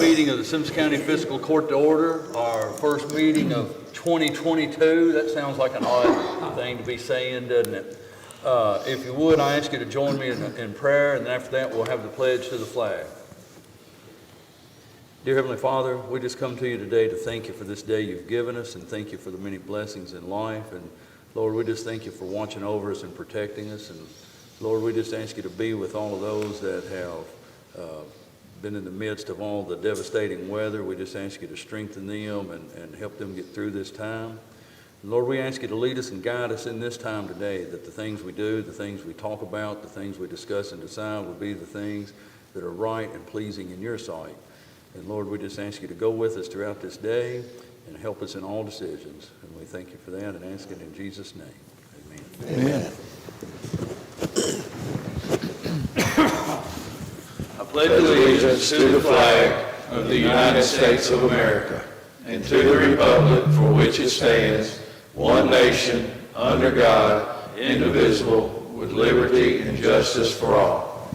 meeting of the Simpson County Fiscal Court to order, our first meeting of 2022. That sounds like an odd thing to be saying, doesn't it? If you would, I ask you to join me in prayer, and then after that we'll have the pledge to the flag. Dear Heavenly Father, we just come to you today to thank you for this day you've given us, and thank you for the many blessings in life. And Lord, we just thank you for watching over us and protecting us. And Lord, we just ask you to be with all of those that have been in the midst of all the devastating weather. We just ask you to strengthen them and help them get through this time. And Lord, we ask you to lead us and guide us in this time today, that the things we do, the things we talk about, the things we discuss and decide will be the things that are right and pleasing in your sight. And Lord, we just ask you to go with us throughout this day and help us in all decisions. And we thank you for that and ask it in Jesus' name. Amen. Amen. I pledge Allegiance to the flag of the United States of America and to the republic for which it stands, one nation, under God, indivisible, with liberty and justice for all.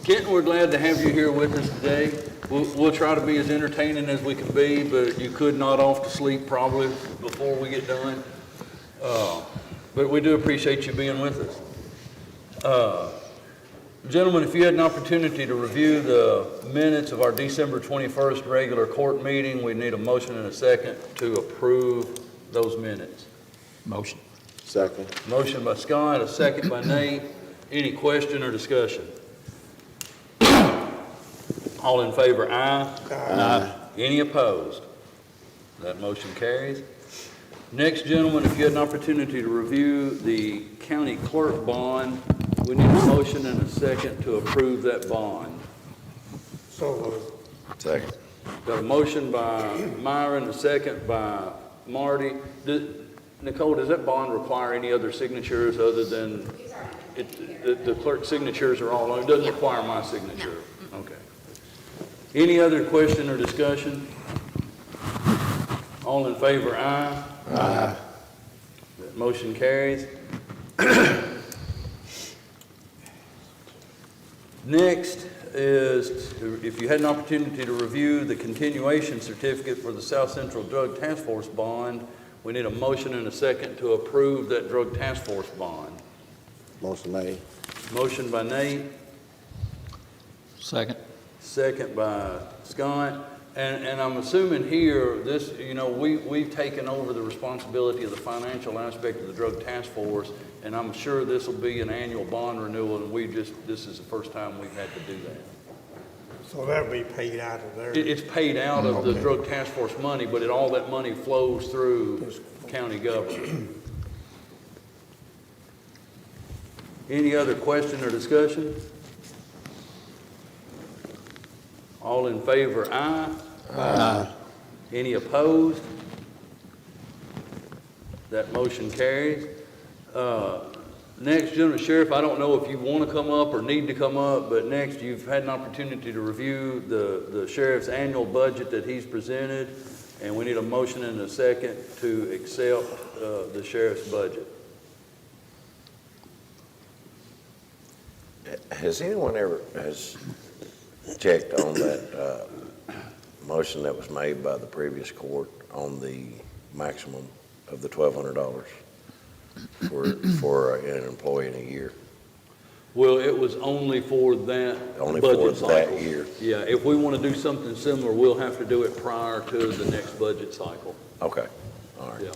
Kenton, we're glad to have you here with us today. We'll try to be as entertaining as we can be, but you could nod off to sleep probably before we get done. But we do appreciate you being with us. Gentlemen, if you had an opportunity to review the minutes of our December 21st regular court meeting, we need a motion and a second to approve those minutes. Motion. Second. Motion by Scott, a second by Nate. Any question or discussion? All in favor, aye. Aye. Any opposed? That motion carries. Next, gentlemen, if you had an opportunity to review the county clerk bond, we need a motion and a second to approve that bond. So moved. Second. Got a motion by Myron, a second by Marty. Nicole, does that bond require any other signatures other than the clerk's signatures are all on? It doesn't require my signature. Okay. Any other question or discussion? All in favor, aye. Aye. That motion carries. Next is, if you had an opportunity to review the continuation certificate for the South Central Drug Task Force bond, we need a motion and a second to approve that drug task force bond. Motion made. Motion by Nate, Second. second by Scott. And I'm assuming here, this, you know, we've taken over the responsibility of the financial aspect of the drug task force, and I'm sure this will be an annual bond renewal, and this is the first time we've had to do that. So that'll be paid out of there. It's paid out of the drug task force money, but all that money flows through county government. Any other question or discussion? All in favor, aye. Aye. Any opposed? That motion carries. Next, Gentleman Sheriff, I don't know if you want to come up or need to come up, but next you've had an opportunity to review the sheriff's annual budget that he's presented, and we need a motion and a second to accept the sheriff's budget. Has anyone ever checked on that motion that was made by the previous court on the maximum of the $1,200 for an employee in a year? Well, it was only for that Only budget for cycle. that year? Yeah, if we want to do something similar, we'll have to do it prior to the next budget cycle. Okay, all right. Yeah.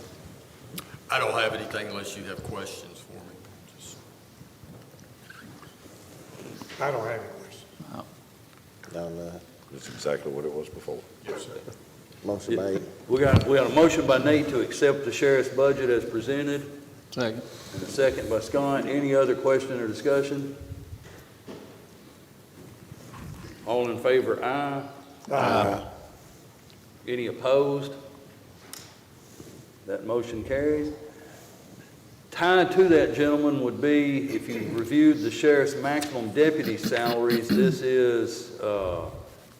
I don't have anything unless you have questions for me. Just- I don't have any questions. Down there. That's exactly what it was before. Yes, sir. Motion Yeah. made. We got a motion by Nate to accept the sheriff's budget as presented, Second. and a second by Scott. Any other question or discussion? All in favor, aye. Aye. Any opposed? That motion carries. Tied to that, gentlemen, would be, if you reviewed the sheriff's maximum deputy salaries, this is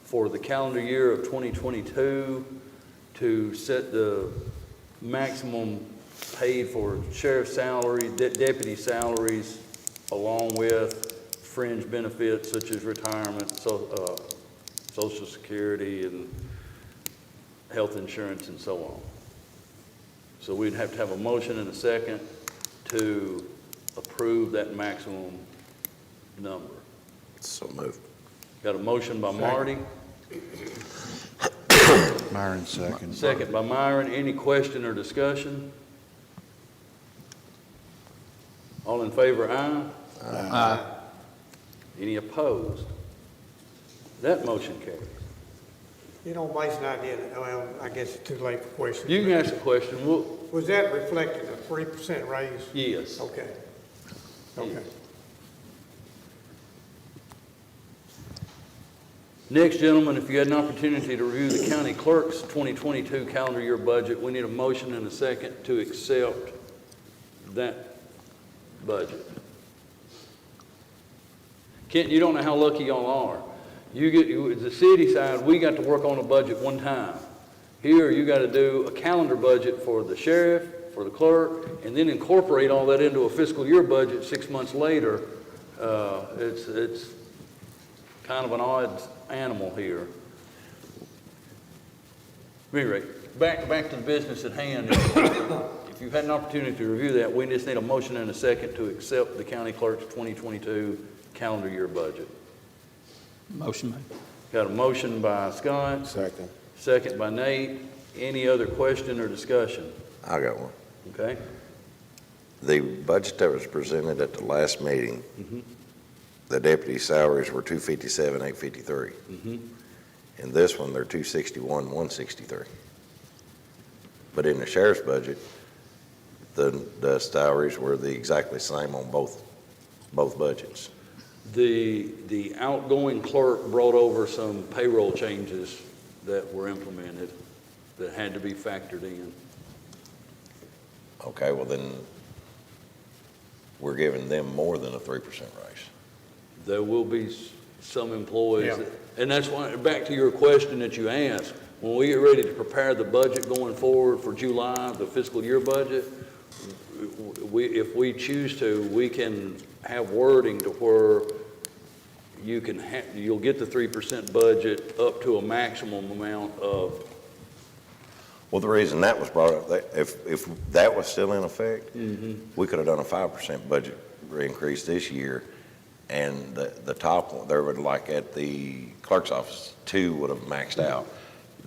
for the calendar year of 2022 to set the maximum paid for sheriff's salary, deputy salaries, along with fringe benefits such as retirement, Social Security, and health insurance, and so on. So we'd have to have a motion and a second to approve that maximum number. So moved. Got a motion by Marty, Myron second. second by Myron. Any question or discussion? All in favor, aye? Aye. Any opposed? That motion carries. You know, Mason, well, I guess it's too late for questions. You can ask a question. Was that reflecting a 3% raise? Yes. Okay. Okay. Next, gentlemen, if you had an opportunity to review the county clerk's 2022 calendar year budget, we need a motion and a second to accept that budget. Kent, you don't know how lucky y'all are. The city side, we got to work on a budget one time. Here, you got to do a calendar budget for the sheriff, for the clerk, and then incorporate all that into a fiscal year budget 6 months later. It's kind of an odd animal here. At any rate, back to the business at hand. If you've had an opportunity to review that, we just need a motion and a second to accept the county clerk's 2022 calendar year budget. Motion made. Got a motion by Scott, Second. second by Nate. Any other question or discussion? I got one. Okay? The budget that was presented at the last meeting, Mhm. the deputy salaries were 257, 853. Mhm. In this one, they're 261, 163. But in the sheriff's budget, the salaries were the exactly same on both budgets. The outgoing clerk brought over some payroll changes that were implemented that had to be factored in. Okay, well then, we're giving them more than a 3% raise. There will be some employees, Yeah. and that's why, back to your question that you asked, when we get ready to prepare the budget going forward for July, the fiscal year budget, if we choose to, we can have wording to where you'll get the 3% budget up to a maximum amount of. Well, the reason that was brought up, if that was still in effect, we could have done a 5% budget increase this year, and the top one, there would, like at the clerk's office, 2 would have maxed out.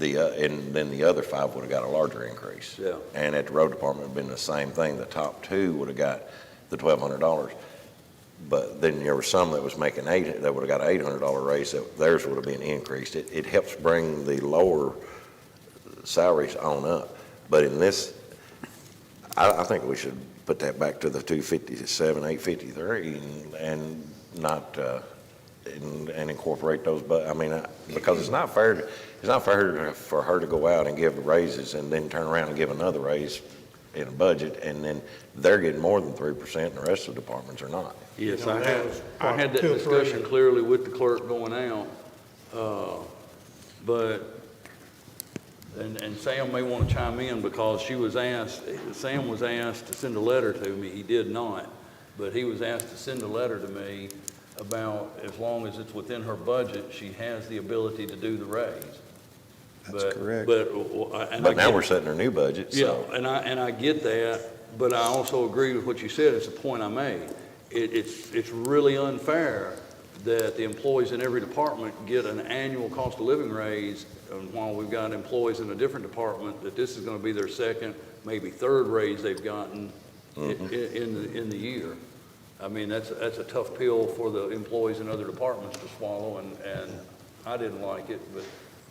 And then the other 5 would have got a larger increase. Yeah. And at the road department, it would have been the same thing. The top 2 would have got the $1,200. But then there were some that was making that would have got an $800 raise, that theirs would have been increased. It helps bring the lower salaries on up. But in this, I think we should put that back to the 257, 853 and not, and incorporate those. But I mean, because it's not fair for her to go out and give raises and then turn around and give another raise in a budget, and then they're getting more than 3% and the rest of the departments are not. Yes, You know, I had that 2 or 3. discussion clearly with the clerk going out, and Sam may want to chime in because Sam was asked to send a letter to me. He did not, but he was asked to send a letter to me about, as long as it's within her budget, she has the ability to do the raise. That's correct. But now we're setting our new budget, so. Yeah, and I get that, but I also agree with what you said. It's a point I made. It's really unfair that the employees in every department get an annual cost of living raise, and while we've got employees in a different department that this is going to be their second, maybe third raise they've gotten in the year. I mean, that's a tough pill for the employees in other departments to swallow, and I didn't like it, but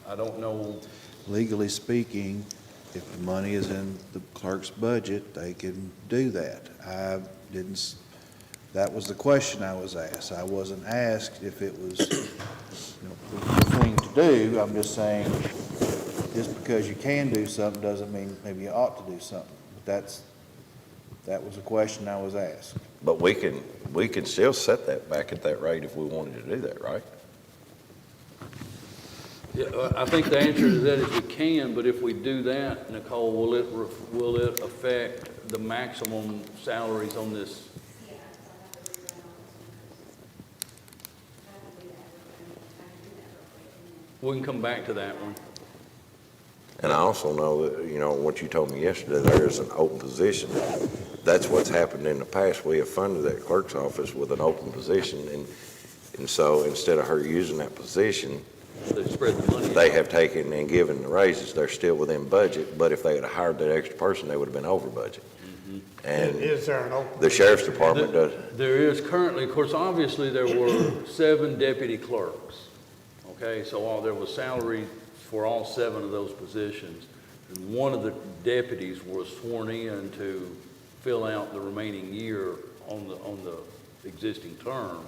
I don't know. Legally speaking, if the money is in the clerk's budget, they can do that. That was the question I was asked. I wasn't asked if it was, the thing to do. I'm just saying, just because you can do something doesn't mean maybe you ought to do something. But that was a question I was asked. But we can still set that back at that rate if we wanted to do that, right? Yeah, I think the answer to that is we can, but if we do that, Nicole, will it affect the maximum salaries on this? We can come back to that one. And I also know that, what you told me yesterday, there is an open position. That's what's happened in the past. We have funded that clerk's office with an open position, and so instead of her using that position, They spread the money. they have taken and given the raises. They're still within budget, but if they had hired that extra person, they would have been over budget. And Is there an open? the sheriff's department does, There is currently, of course, obviously, there were 7 deputy clerks. Okay, so there was salary for all 7 of those positions. And one of the deputies was sworn in to fill out the remaining year on the existing term.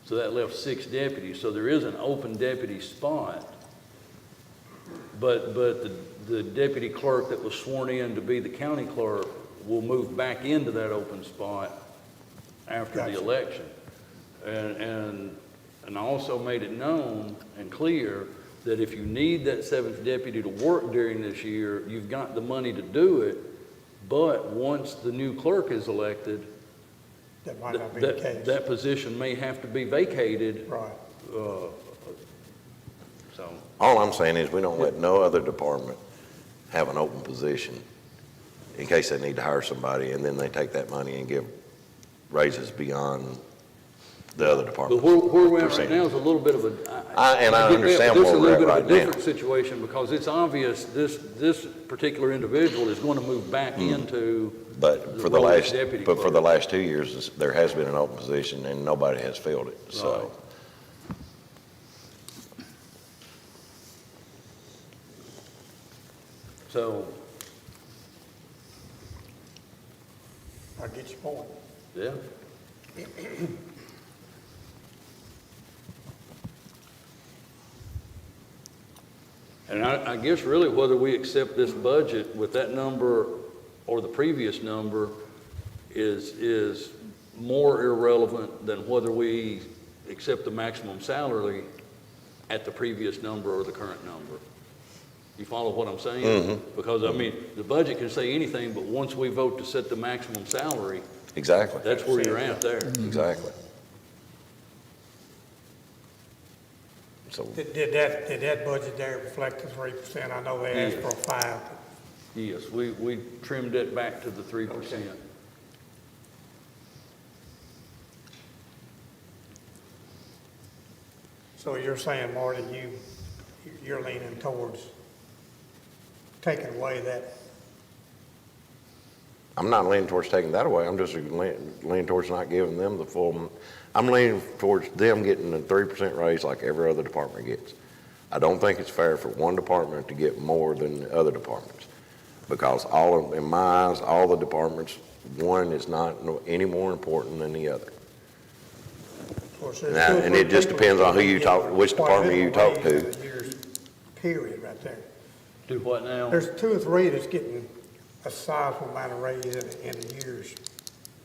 So that left 6 deputies. So there is an open deputy spot. But the deputy clerk that was sworn in to be the county clerk will move back into that open spot after the Gotcha. election. And I also made it known and clear that if you need that 7th deputy to work during this year, you've got the money to do it. But once the new clerk is elected, That might not be the case. that position may have to be vacated. Right. So, all I'm saying is we don't let no other department have an open position in case they need to hire somebody, and then they take that money and give raises beyond the other but departments. where we're at right now is a little bit of I understand this is where a we're little at bit right of a different now. situation because it's obvious this particular individual is going to move back into But for the the role of last, deputy but for clerk. the last 2 years, there has been an open position and nobody has filled it, so. Right. So, I get your point. yeah. And I guess really whether we accept this budget with that number or the previous number is more irrelevant than whether we accept the maximum salary at the previous number or the current number. You follow what I'm saying? Because, I mean, the budget can say anything, but once we vote to set the maximum salary, Exactly, that's where you're at there. exactly. So, Did that budget there reflect the 3%? I know they asked for a 5. Yes, we trimmed it back to the 3%. So you're saying, Marty, you're leaning towards taking away that? I'm not leaning towards taking that away, I'm just leaning towards not giving them the full, I'm leaning towards them getting a 3% raise like every other department gets. I don't think it's fair for one department to get more than the other departments. Because in my eyes, all the departments, one is not any more important than the other. Of course, there's Now, 2 or and 3 it just people depends on who that you get talk, which quite a department bit you of talk raise to. in a year's period right there. Do what now? There's 2 or 3 that's getting a sizable amount of raise in a year's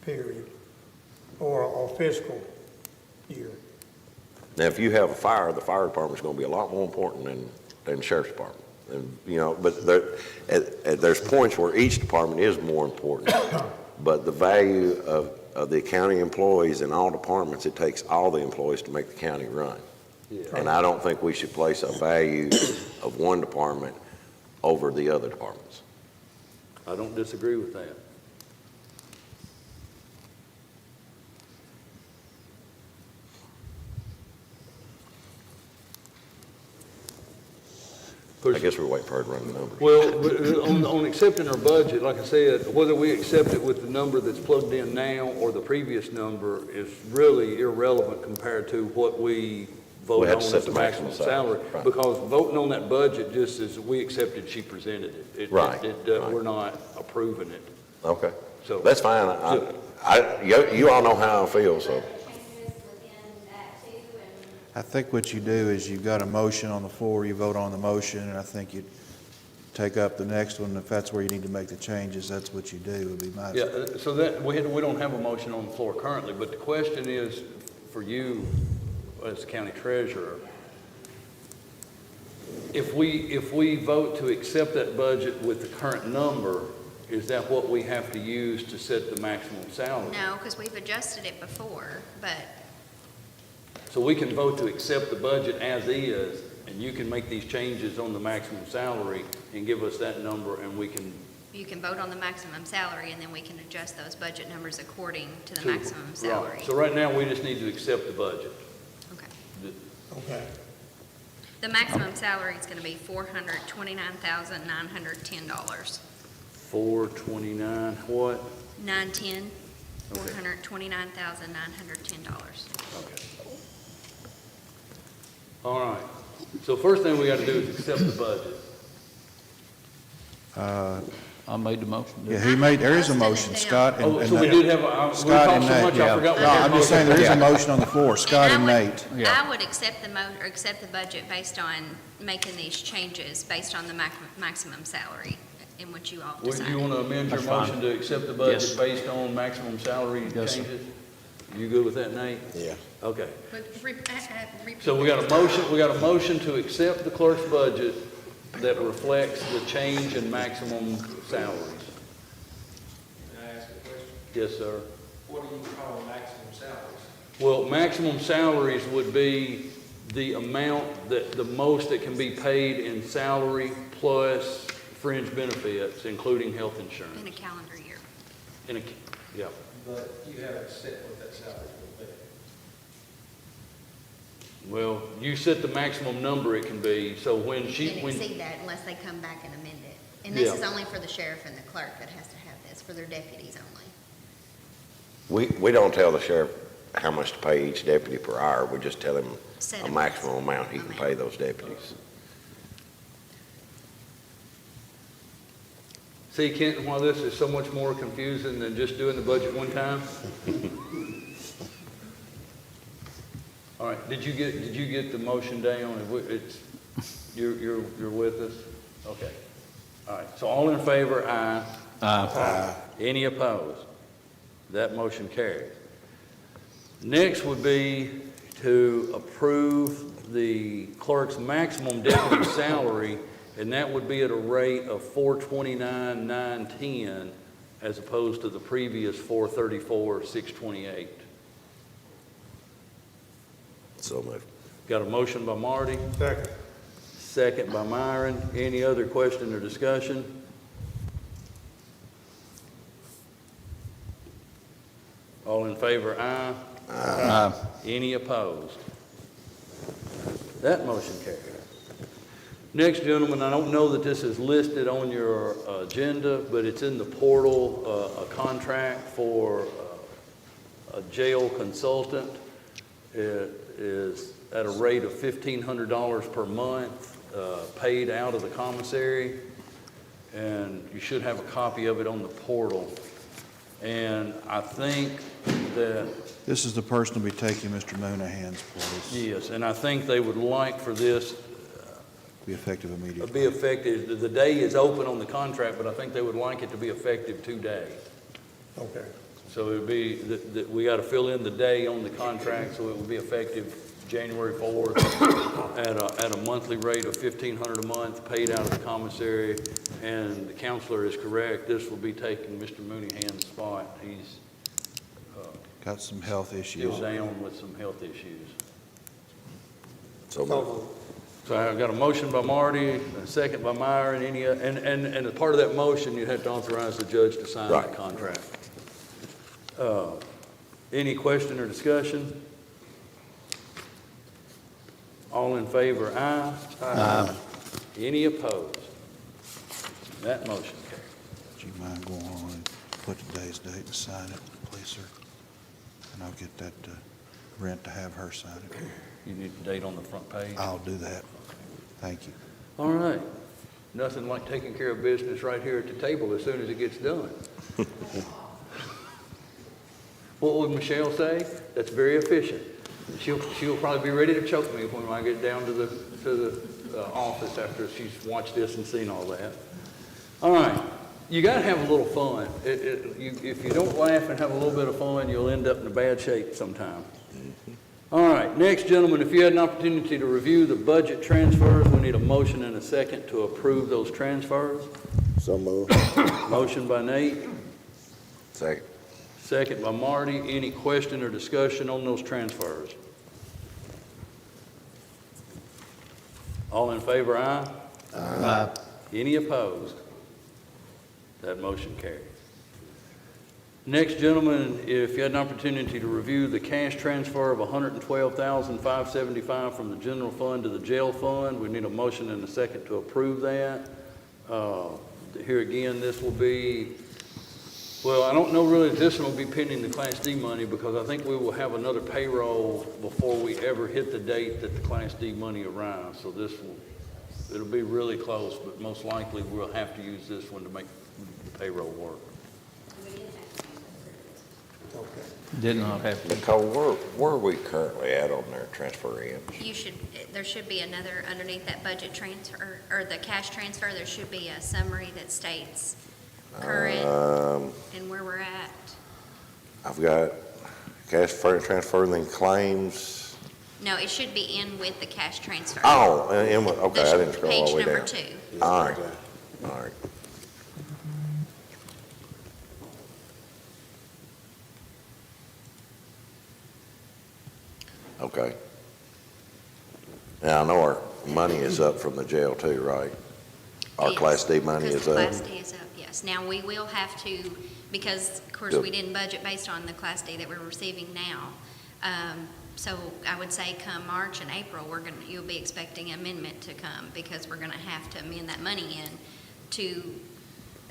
period or fiscal year. Now, if you have a fire, the fire department's gonna be a lot more important than the sheriff's department. And, but there's points where each department is more important. But the value of the county employees in all departments, it takes all the employees to make the county run. And I don't think we should place a value of one department over the other departments. I don't disagree with that. I guess we're waiting for her to run the numbers. Well, on accepting our budget, like I said, whether we accept it with the number that's plugged in now or the previous number is really irrelevant compared to what we vote We on have to set as the the maximum maximum salary. salary, right. Because voting on that budget just as we accepted, she presented it. Right. We're not approving it. Okay, So that's fine. You all know how I feel, so. I think what you do is you've got a motion on the floor, you vote on the motion, and I think you take up the next one. If that's where you need to make the changes, that's what you do, would be my. Yeah, so that, we don't have a motion on the floor currently, but the question is for you as county treasurer, if we vote to accept that budget with the current number, is that what we have to use to set the maximum salary? No, because we've adjusted it before, but So we can vote to accept the budget as is And you can make these changes on the maximum salary and give us that number, and we can. You can vote on the maximum salary, and then we can adjust those budget numbers according to the to- maximum right. salary. So right now, we just need to accept the budget. Okay. Okay. The maximum salary is gonna be $429,910. 429, what? 910, Okay. $429,910. Okay. All right. So first thing we got to do is accept the budget. I made the motion. Yeah, who made, there is a motion, Scott and. Oh, so we did have, we Scott talked and so Nate, much, I yeah. forgot we No, had a I'm just saying, motion. there is a motion on the floor, Scott and I Nate. would, Yeah. I would accept accept the budget based on making these changes based on the maximum salary in which you all Would decided. you want to amend your That's fine. motion to accept the Yes. budget based on maximum salary Yes, sir. changes? You good with that, Nate? Yeah. Okay. Repeat So we got a motion to accept the clerk's budget that reflects the change in maximum salaries. Can I ask a question? Yes, sir. What do you call maximum salaries? Well, maximum salaries would be the amount that, the most that can be paid in salary plus fringe benefits, including health in insurance. a calendar year. Yeah. But you haven't set what that salary will be. Well, you set the maximum number it can be, so when You she, can't when, exceed that unless they come back and amend it. And this Yeah. is only for the sheriff and the clerk that has to have this, for their deputies only. We don't tell the sheriff how much to pay each deputy per hour. We just tell him Set a amount. maximum amount he can pay those deputies. see, Kenton, why this is so much more confusing than just doing the budget one time? All right, did you get the motion down? You're with us? Okay. All right, so all in favor, aye. Any opposed? That motion carries. Next would be to approve the clerk's maximum deputy salary, and that would be at a rate of $429,910 as opposed to the previous $434,628. So moved. Got a motion by Marty, Second. second by Myron. Any other question or discussion? All in favor, aye. Any opposed? That motion carries. Next, gentlemen, I don't know that this is listed on your agenda, but it's in the portal, a contract for a jail consultant. It is at a rate of $1,500 per month, paid out of the commissary, and you should have a copy of it on the portal. And I think that, This is the person to be taking Mr. Mooneyhan's place. yes, and I think they would like for this Be effective immediately. be effective, the day is open on the contract, but I think they would like it to be effective today. Okay. So it would be, that we got to fill in the day on the contract, so it would be effective January 4th at a monthly rate of $1,500 a month, paid out of the commissary. And the counselor is correct, this will be taking Mr. Mooneyhan's spot. He's Got some health still issues. down with some health issues. So moved. So I got a motion by Marty, a second by Myron, and as part of that motion, you have to authorize the judge to sign the Right. contract. Any question or discussion? All in favor, aye. Any opposed? That motion carries. Do you mind going on and put today's date and sign it, please, sir? And I'll get that Brent to have her sign it. You need the date on the front page? I'll do that. Thank you. All right. Nothing like taking care of business right here at the table as soon as it gets done. What would Michelle say? That's very efficient. She'll probably be ready to choke me when I get down to the office after she's watched this and seen all that. All right. You got to have a little fun. If you don't laugh and have a little bit of fun, you'll end up in a bad shape sometime. All right, next, gentlemen, if you had an opportunity to review the budget transfers, we need a motion and a second to approve those transfers. So moved. Motion by Nate, Second. second by Marty. Any question or discussion on those transfers? All in favor, aye? Aye. Any opposed? That motion carries. Next, gentlemen, if you had an opportunity to review the cash transfer of $112,575 from the general fund to the jail fund, we need a motion and a second to approve that. Here again, this will be, well, I don't know really if this one will be pending the Class D money, because I think we will have another payroll before we ever hit the date that the Class D money arrives. So it'll be really close, but most likely we'll have to use this one to make the payroll work. Okay. Did not have to. Nicole, where are we currently at on their transfer ends? There should be another, underneath that budget transfer, or the cash transfer, there should be a summary that states current and where we're at. I've got cash transfer and then claims. No, it should be in with the cash transfer. Oh, okay, I didn't scroll all the way down. Page number 2. All right, all right. Okay. Now, I know our money is up from the jail too, right? Our Yes, Class D money because is the up. Class D is up, yes. Now, we will have to, because, of course, Yep. we didn't budget based on the Class D that we're receiving now. So I would say come March and April, you'll be expecting amendment to come, because we're gonna have to amend that money in to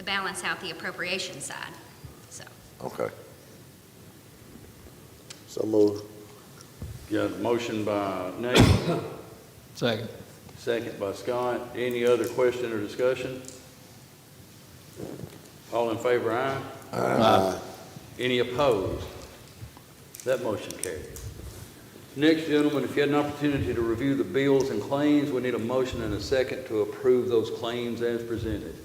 balance out the appropriation side, so. Okay. So move. Got a motion by Nate, Second. second by Scott. Any other question or discussion? All in favor, aye? Aye. Any opposed? That motion carries. Next, gentlemen, if you had an opportunity to review the bills and claims, we need a motion and a second to approve those claims as presented.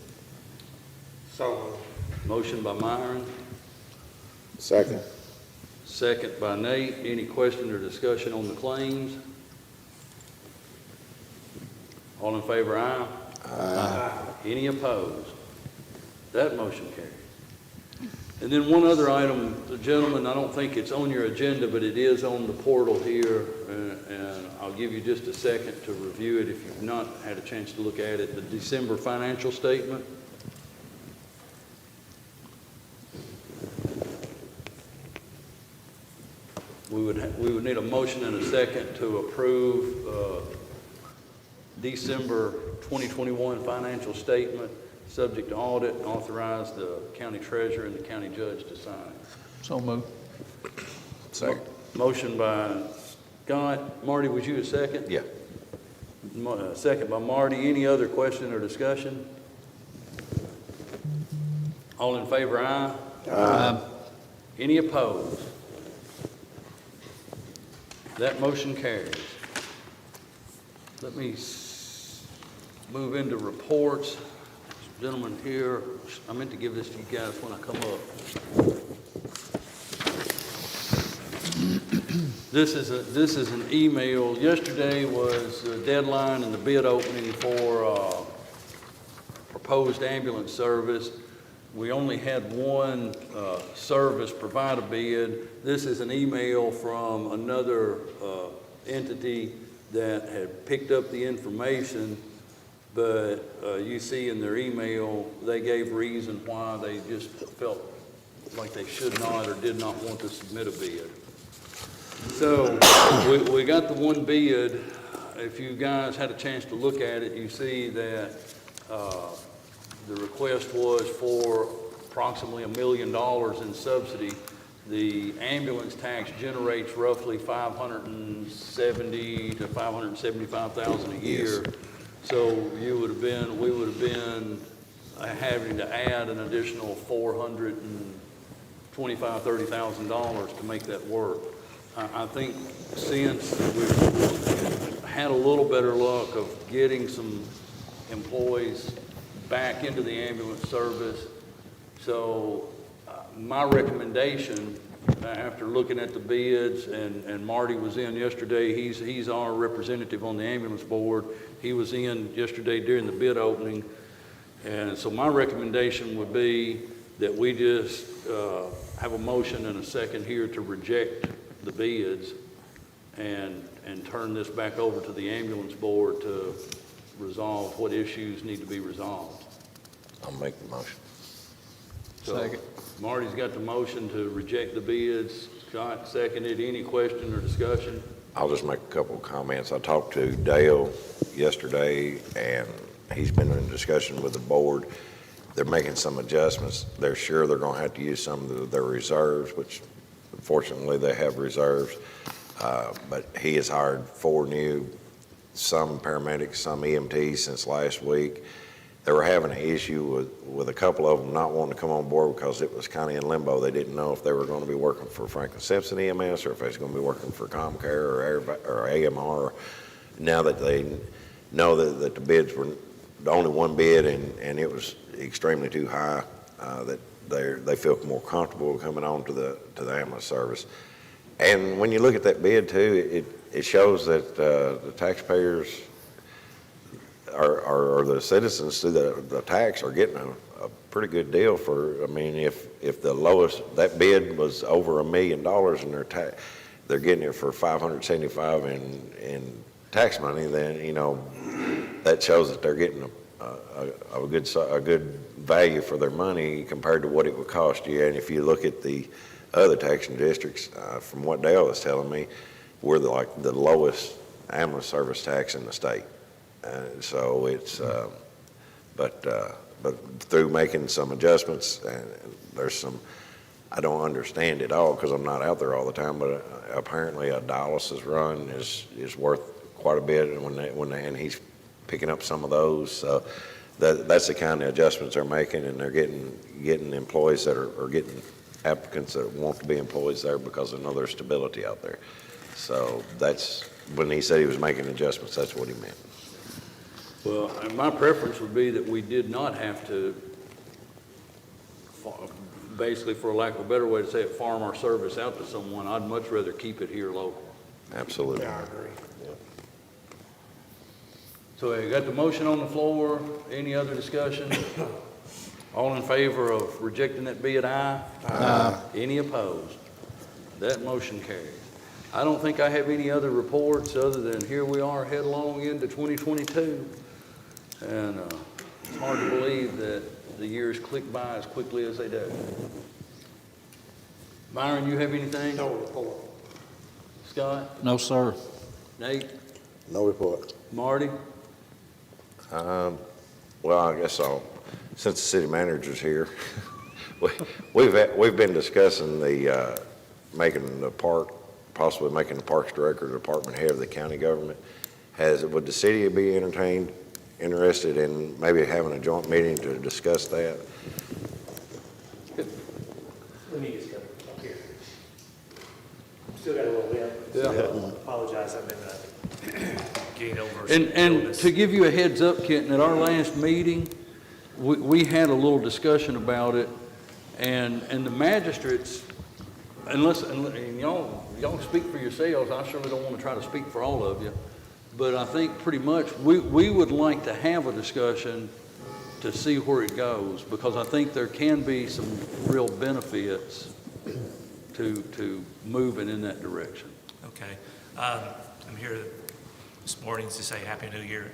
So, Motion by Myron, Second. second by Nate. Any question or discussion on the claims? All in favor, aye? aye. Any opposed? That motion carries. And then one other item, gentlemen, I don't think it's on your agenda, but it is on the portal here, and I'll give you just a second to review it if you've not had a chance to look at it. The December financial statement. We would need a motion and a second to approve December 2021 financial statement, subject to audit, and authorize the county treasurer and the county judge to sign. So moved. Second. Motion by Scott. Marty, was you a second? Yeah. Second by Marty. Any other question or discussion? All in favor, aye? Aye. Any opposed? That motion carries. Let me move into reports. Gentleman here, I meant to give this to you guys when I come up. This is an email. Yesterday was the deadline and the bid opening for proposed ambulance service. We only had one service provide a bid. This is an email from another entity that had picked up the information, but you see in their email, they gave reason why they just felt like they should not or did not want to submit a bid. So we got the one bid. If you guys had a chance to look at it, you see that the request was for approximately $1 million in subsidy. The ambulance tax generates roughly $570,000 to $575,000 a year. Yes. So we would have been having to add an additional $425,000, $30,000 to make that work. I think since we've had a little better luck of getting some employees back into the ambulance service, so my recommendation, after looking at the bids, and Marty was in yesterday, he's our representative on the ambulance board. He was in yesterday during the bid opening, and so my recommendation would be that we just have a motion and a second here to reject the bids and turn this back over to the ambulance board to resolved, what issues need to be resolved. I'll make the motion. So, Second. Marty's got the motion to reject the bids. Scott seconded. Any question or discussion? I'll just make a couple of comments. I talked to Dale yesterday, and he's been in discussion with the board. They're making some adjustments. They're sure they're going to have to use some of their reserves, which unfortunately they have reserves. But he has hired 4 new, some paramedics, some EMTs since last week. They were having an issue with a couple of them not wanting to come on board because it was kind of in limbo. They didn't know if they were going to be working for Franklin Simpson EMS or if they was going to be working for ComCare or AMR. Now that they know that the bids were the only one bid and it was extremely too high, that they feel more comfortable coming on to the ambulance service. And when you look at that bid too, it shows that the taxpayers or the citizens through the tax are getting a pretty good deal for, I mean, if the lowest, that bid was over $1 million and they're getting it for $575 in tax money, then, you know, that shows that they're getting a good value for their money compared to what it would cost you. And if you look at the other taxing districts, from what Dale was telling me, we're the lowest ambulance service tax in the state. So it's, but through making some adjustments, and there's some, I don't understand it all because I'm not out there all the time, but apparently a dialysis run is worth quite a bit, and he's picking up some of those. So that's the kind of adjustments they're making, and they're getting employees that are getting applicants that want to be employees there because they know there's stability out there. So that's, when he said he was making adjustments, that's what he meant. Well, and my preference would be that we did not have to, basically, for lack of a better way to say it, farm our service out to someone. I'd much rather keep it here local. Absolutely. Yeah, I agree. So you got the motion on the floor. Any other discussion? All in favor of rejecting that bid, aye? Aye. Any opposed? That motion carries. I don't think I have any other reports other than here we are headlong into 2022. And it's hard to believe that the years click by as quickly as they do. Byron, you have anything? No report. Scott? No, sir. Nate? No report. Marty? Well, I guess since the city manager's here, we've been discussing possibly making the parks director the department head of the county government. Would the city be interested in maybe having a joint meeting to discuss that? Let me just go up here. Still got a little bit. Yeah. Apologize, I've been getting over. And to give you a heads up, Kenton, at our last meeting, we had a little discussion about it, and the magistrates, and y'all speak for yourselves, I surely don't want to try to speak for all of you, but I think pretty much we would like to have a discussion to see where it goes, because I think there can be some real benefits to moving in that direction. Okay. I'm here this morning to say Happy New Year.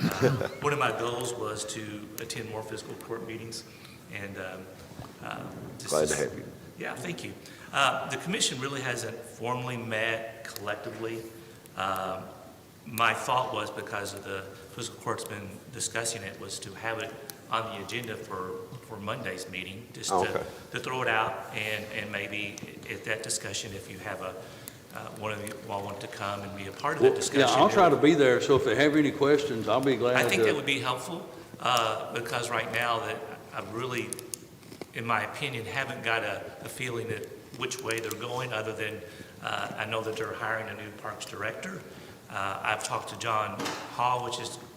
One of my goals was to attend more fiscal court meetings, and Glad to have you. Yeah, thank you. The commission really hasn't formally met collectively. My thought was, because of the fiscal court's been discussing it, was to have it on the agenda for Monday's meeting, just to throw it out, and maybe at that discussion, if you have one of you all want to come and be a part of that discussion. Yeah, I'll try to be there, so if they have any questions, I'll be glad to. I think that would be helpful, because right now that I really, in my opinion, haven't got a feeling that which way they're going, other than I know that they're hiring a new parks director. I've talked to John Hall,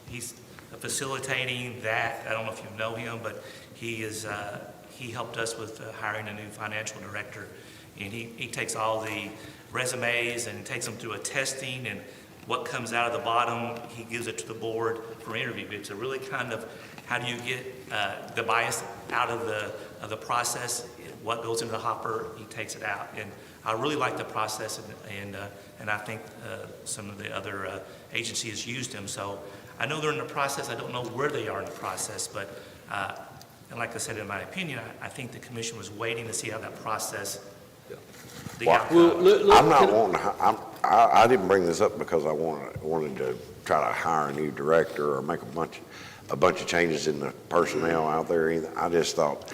he's facilitating that. I don't know if you know him, but he helped us with hiring a new financial director, and he takes all the resumes and takes them through a testing, and what comes out of the bottom, he gives it to the board for interview. It's a really kind of, how do you get the bias out of the process? What goes into the hopper, he takes it out. And I really like the process, and I think some of the other agencies used them. So I know they're in the process. I don't know where they are in the process, but and like I said, in my opinion, I think the commission was waiting to see how that process, the outcome. I'm not wanting, I didn't bring this up because I wanted to try to hire a new director or make a bunch of changes in the personnel out there either. I just thought,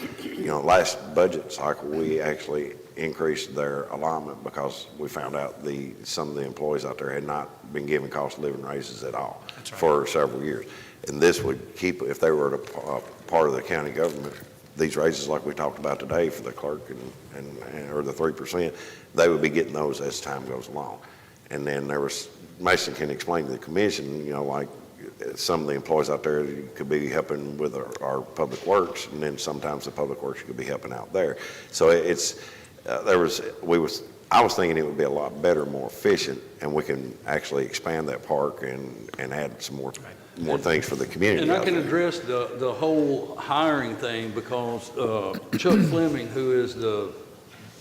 last budget cycle, we actually increased their allotment because we found out some of the employees out there had not been given cost of living raises at all. That's right. For several years. And this would keep, if they were a part of the county government, these raises like we talked about today for the clerk or the 3%, they would be getting those as time goes along. And then Mason can explain to the commission, like some of the employees out there could be helping with our public works, and then sometimes the public works could be helping out there. So I was thinking it would be a lot better, more efficient, and we can actually expand that park and add some more things for the community. And I can out there. address the whole hiring thing because Chuck Fleming, who is the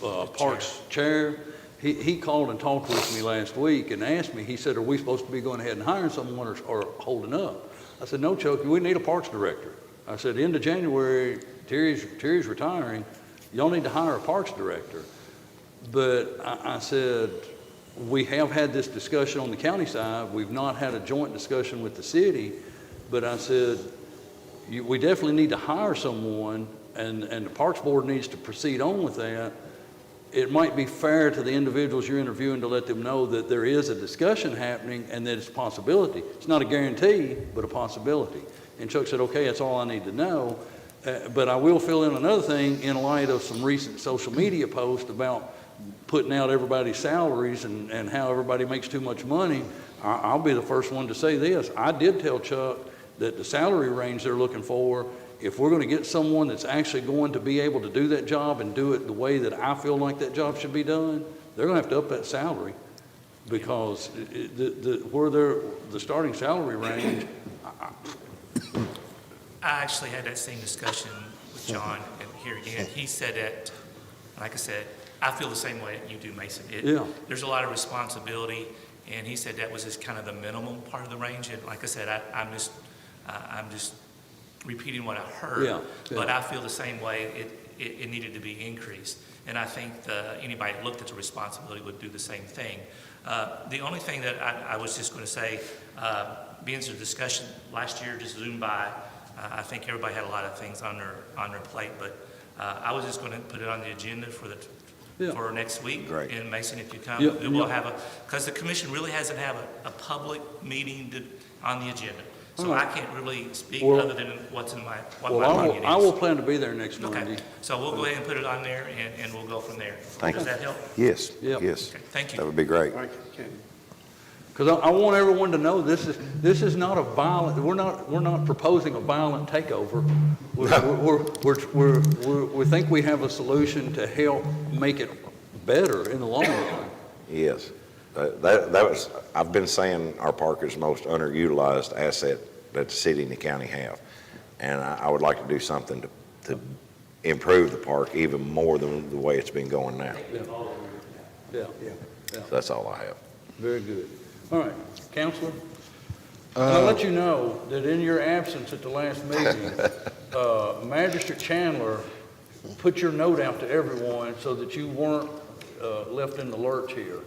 Parks Chair, he called and talked with me last week and asked me, he said, are we supposed to be going ahead and hiring someone or holding up? I said, no, Chuck, we need a Parks Director. I said, end of January, Terry's retiring, y'all need to hire a Parks Director. But I said, we have had this discussion on the county side. We've not had a joint discussion with the city, but I said, we definitely need to hire someone, and the Parks Board needs to proceed on with that. It might be fair to the individuals you're interviewing to let them know that there is a discussion happening and that it's a possibility. It's not a guarantee, but a possibility. And Chuck said, okay, that's all I need to know. But I will fill in another thing in light of some recent social media posts about putting out everybody's salaries and how everybody makes too much money. I'll be the first one to say this. I did tell Chuck that the salary range they're looking for, if we're going to get someone that's actually going to be able to do that job and do it the way that I feel like that job should be done, they're going to have to up that salary because the starting salary range. I actually had that same discussion with John, and here again, he said that, like I said, I feel the same way you do, Mason. There's a lot of responsibility, and he said that was just kind of the minimum part of the range. And like I said, I'm just repeating what I heard, but I feel the same way. It needed to be increased, and I think anybody that looked at the responsibility would do the same thing. The only thing that I was just going to say, being a discussion last year just zoomed by. I think everybody had a lot of things on their plate, but I was just going to put it on the agenda for next week. Great. And Mason, if you come, we'll have because the commission really hasn't had a public meeting on the agenda. So I can't really speak other than what's in my opinion is. I will plan to be there next Monday. Okay, so we'll go ahead and put it on there, and we'll go from there. Does that help? Yes, Yep. yes. Okay, thank you. That would be great. Because I want everyone to know this is not a violent. We're not proposing a violent takeover. We think we have a solution to help make it better in the long run. Yes. I've been saying our park is the most underutilized asset that the city and the county have. And I would like to do something to improve the park even more than the way it's been going now. Yeah. So that's all I have. Very good. All right, Counselor. I'll let you know that in your absence at the last meeting, Magistrate Chandler put your note out to everyone so that you weren't left in the lurch here.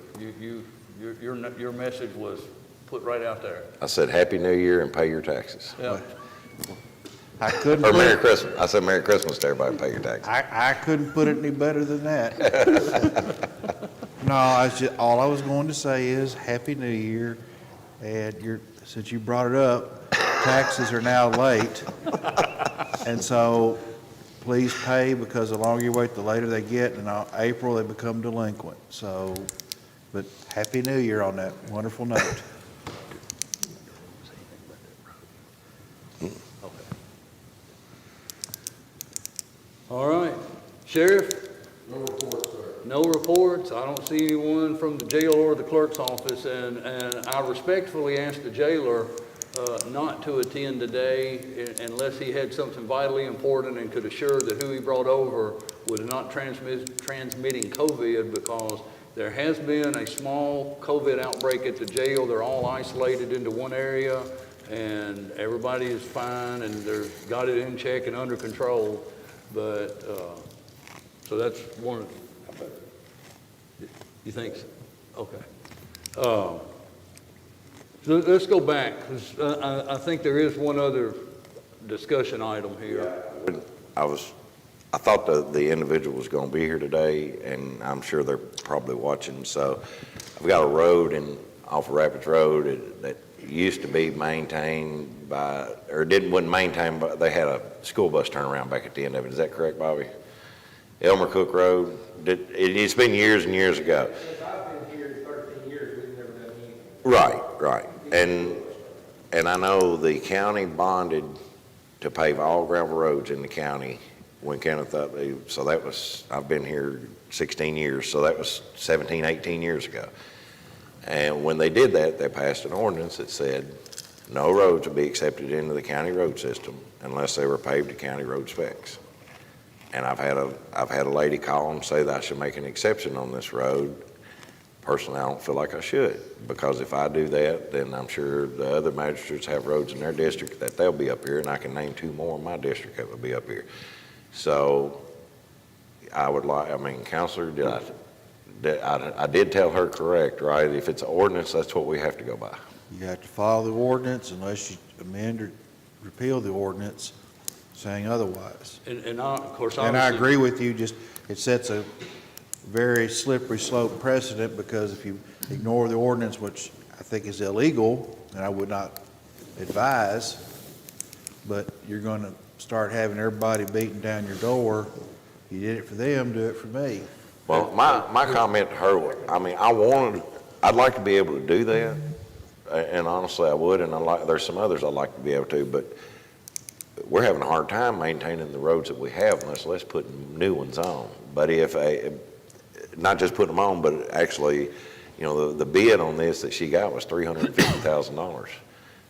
Your message was put right out there. I said Happy New Year and pay your taxes. Yeah. I couldn't. Or Merry Christmas. I said Merry Christmas to everybody and pay your taxes. I couldn't put it any better than that. No, all I was going to say is Happy New Year, and since you brought it up, taxes are now late, and so please pay because the longer you wait, the later they get, and in April they become delinquent. So, but Happy New Year on that wonderful note. All right, Sheriff? No reports, sir. No reports. I don't see anyone from the jail or the clerk's office, and I respectfully asked the jailer not to attend today unless he had something vitally important and could assure that who he brought over was not transmitting COVID, because there has been a small COVID outbreak at the jail. They're all isolated into one area, and everybody is fine, and they've got it in check and under control. But, so that's one of, you think so? Okay. So let's go back, 'cause I think there is one other discussion item here. I thought the individual was going to be here today, and I'm sure they're probably watching. So I've got a road off of Rapids Road that used to be maintained by, or wasn't maintained, but they had a school bus turnaround back at the end of it. Is that correct, Bobby? Elmer Cook Road. It's been years and years ago. Since I've been here 13 years, we've never done anything. Right. And I know the county bonded to pave all gravel roads in the county when Kenneth so that was, I've been here 16 years, so that was 17, 18 years ago. And when they did that, they passed an ordinance that said no roads would be accepted into the county road system unless they were paved to county road specs. And I've had a lady call and say that I should make an exception on this road. Personally, I don't feel like I should, because if I do that, then I'm sure the other magistrates have roads in their district that they'll be up here, and I can name 2 more in my district that would be up here. So I would like, Counselor, I did tell her correct, right? If it's an ordinance, that's what we have to go by. You have to follow the ordinance unless you amend or repeal the ordinance saying otherwise. And of course, And I obviously- agree with you, just, it sets a very slippery slope precedent, because if you ignore the ordinance, which I think is illegal, and I would not advise, but you're going to start having everybody beating down your door. You did it for them, do it for me. Well, my comment to her, I'd like to be able to do that, and honestly I would, and there's some others I'd like to be able to, but we're having a hard time maintaining the roads that we have unless let's put new ones on. But not just putting them on, but actually, the bid on this that she got was $350,000.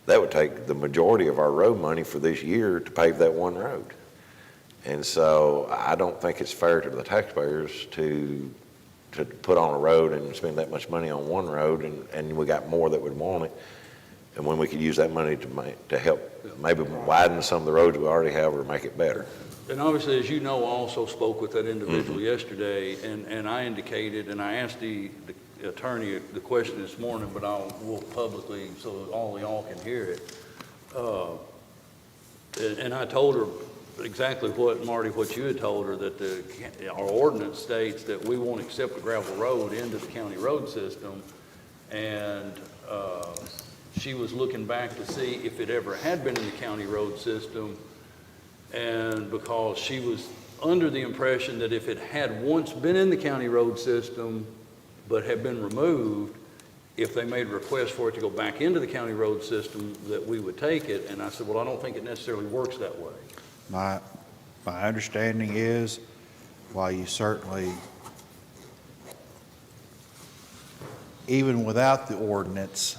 That would take the majority of our road money for this year to pave that one road. And so I don't think it's fair to the taxpayers to put on a road and spend that much money on one road, and we got more that would want it. And when we could use that money to help maybe widen some of the roads we already have or make it better. And obviously, as you know, I also spoke with that individual yesterday, and I indicated, and I asked the attorney the question this morning, but will publicly so all y'all can hear it. And I told her exactly what you had told her, that our ordinance states that we won't accept a gravel road into the county road system, and she was looking back to see if it ever had been in the county road system, and because she was under the impression that if it had once been in the county road system but had been removed, if they made a request for it to go back into the county road system, that we would take it. And I said, well, I don't think it necessarily works that way. My understanding is, while you certainly, even without the ordinance,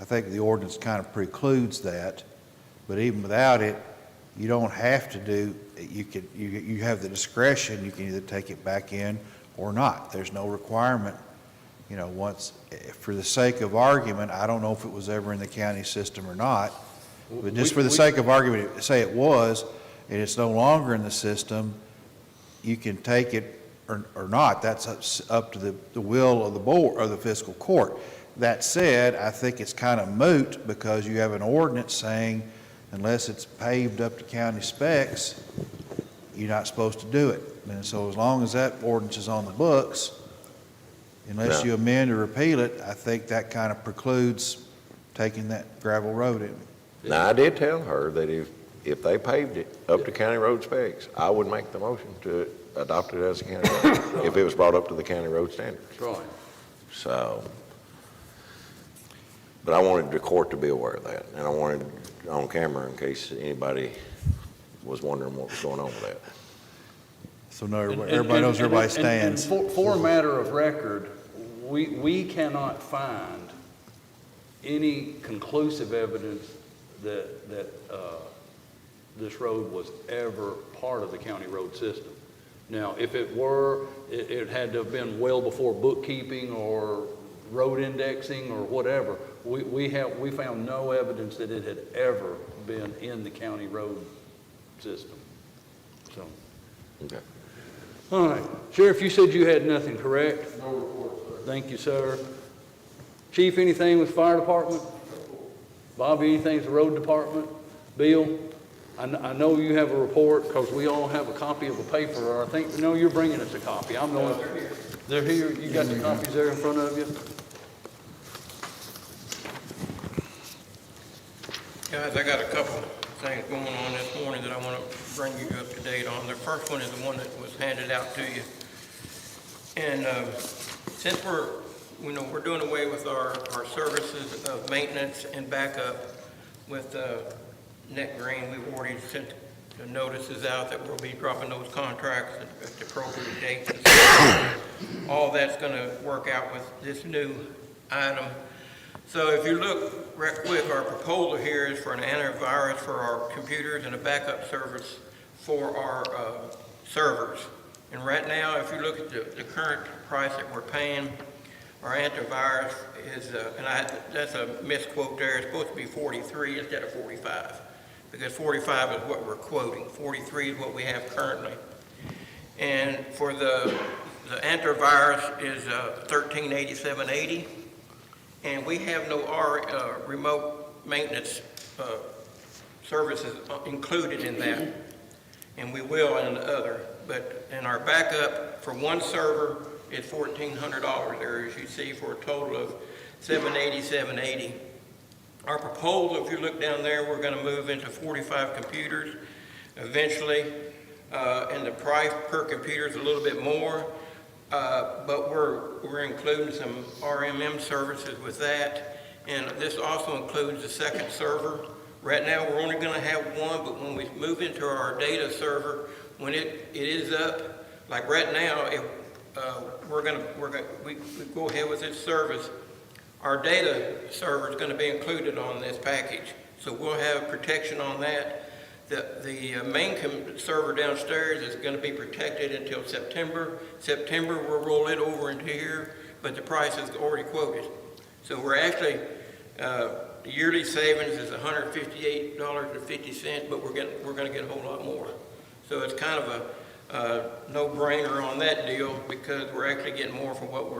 I think the ordinance kind of precludes that, but even without it, you don't have to do, you have the discretion, you can either take it back in or not. There's no requirement, once, for the sake of argument, I don't know if it was ever in the county system or not, but just for the sake of argument, say it was, and it's no longer in the system, you can take it or not. That's up to the will of the board, or the fiscal court. That said, I think it's kind of moot, because you have an ordinance saying unless it's paved up to county specs, you're not supposed to do it. And so as long as that ordinance is on the books, unless you amend or repeal it, I think that kind of precludes taking that gravel road in. Now, I did tell her that if they paved it up to county road specs, I would make the motion to adopt it as a county road, if it was brought up to the county road standards. That's right. So, but I wanted the court to be aware of that, and I wanted on camera in case anybody was wondering what was going on with that. So now everybody knows where everybody stands. And for a matter of record, we cannot find any conclusive evidence that this road was ever part of the county road system. Now, if it were, it had to have been well before bookkeeping or road indexing or whatever. We found no evidence that it had ever been in the county road system, so. Okay. All right, Sheriff, you said you had nothing, correct? No report, sir. Thank you, sir. Chief, anything with fire department? Bobby, anything with the road department? Bill? I know you have a report, because we all have a copy of a paper, or I think, no, you're bringing us a copy. I'm going. They're here. You got the copies there in front of you? Guys, I got a couple things going on this morning that I want to bring you up to date on. The first one is the one that was handed out to you. And since we're doing away with our services of maintenance and backup with Net Green, we've already sent the notices out that we'll be dropping those contracts at the appropriate dates. And so all that's going to work out with this new item. So if you look right quick, our proposal here is for an antivirus for our computers and a backup service for our servers. And right now, if you look at the current price that we're paying, our antivirus is, that's a misquote there, it's supposed to be 43 instead of 45. Because 45 is what we're quoting, 43 is what we have currently. And for the antivirus is $1387.80, and we have no remote maintenance services included in that, and we will in the other. But in our backup for one server is $1,400 there, as you see, for a total of $787.80. Our proposal, if you look down there, we're going to move into 45 computers eventually, and the price per computer is a little bit more, but we're including some RMM services with that, and this also includes the second server. Right now, we're only going to have one, but when we move into our data server, when it is up, like right now, if we go ahead with this service, our data server is going to be included on this package, so we'll have protection on that. The main server downstairs is going to be protected until September. September, we'll roll it over into here, but the price is already quoted. So we're actually, the yearly savings is $158.50, but we're going to get a whole lot more. So it's kind of a no-brainer on that deal, because we're actually getting more for what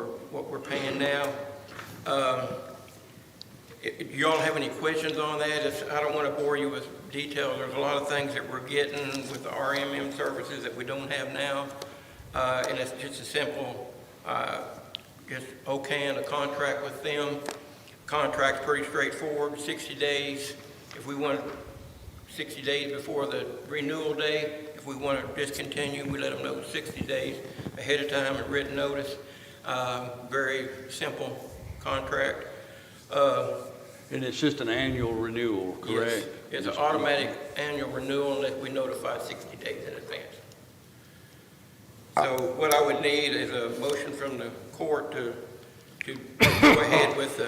we're paying now. You all have any questions on that? I don't want to bore you with details. There's a lot of things that we're getting with the RMM services that we don't have now, and it's just a simple, just okaying a contract with them. Contract's pretty straightforward, 60 days. If we want 60 days before the renewal day, if we want to discontinue, we let them know 60 days ahead of time and written notice. Very simple contract. And it's just an annual renewal, correct? Yes, it's an automatic annual renewal unless we notify 60 days in advance. So what I would need is a motion from the court to go ahead with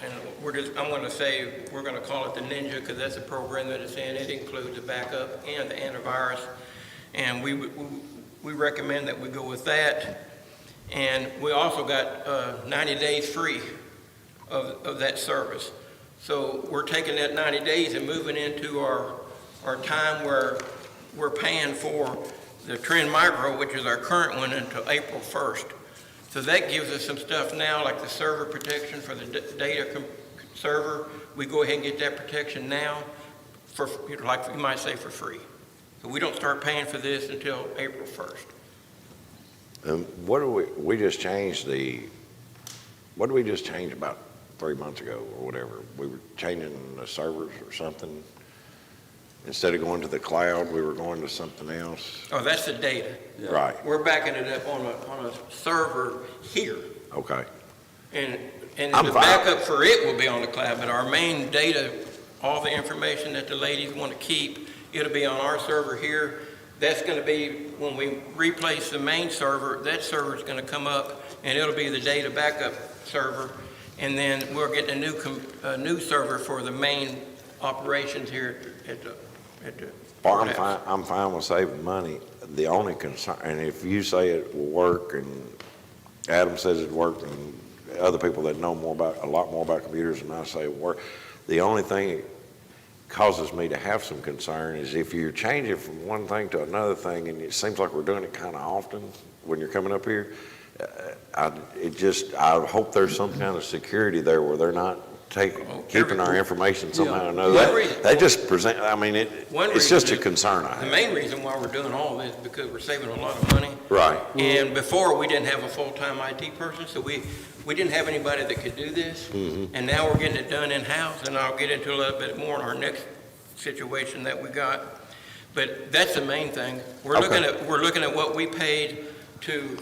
and I'm going to say, we're going to call it the Ninja, because that's the program that it's in. It includes the backup and the antivirus. And we recommend that we go with that. And we also got 90 days free of that service. So we're taking that 90 days and moving into our time where we're paying for the Trend Micro, which is our current one, until April 1st. So that gives us some stuff now, like the server protection for the data server. We go ahead and get that protection now, for, like you might say, for free. So we don't start paying for this until April 1st. What do we just changed what did we just change about 3 months ago or whatever? We were changing the servers or something. Instead of going to the cloud, we were going to something else. Oh, that's the data. Yeah. Right. We're backing it up on a server here. Okay. And I'm the fine. backup for it will be on the cloud, but our main data, all the information that the ladies want to keep, it'll be on our server here. That's going to be, when we replace the main server, that server is going to come up, and it'll be the data backup server. And then we're getting a new server for the main operations here at the Well, courthouse. I'm fine with saving money. the only concern, and if you say it will work, and Adam says it worked, and other people that know a lot more about computers than I say it will work, the only thing that causes me to have some concern is if you're changing from one thing to another thing, and it seems like we're doing it kind of often when you're coming up here, I hope there's some kind of security there where they're not keeping our information somehow or another. They just present, I mean, it's just a concern I have. The main reason why we're doing all this is because we're saving a lot of money. Right. And before, we didn't have a full-time IT person, so we didn't have anybody that could do this. Mm-hmm. And now we're getting it done in-house, and I'll get into a little bit more in our next situation that we got. But that's the main thing. We're looking at what we paid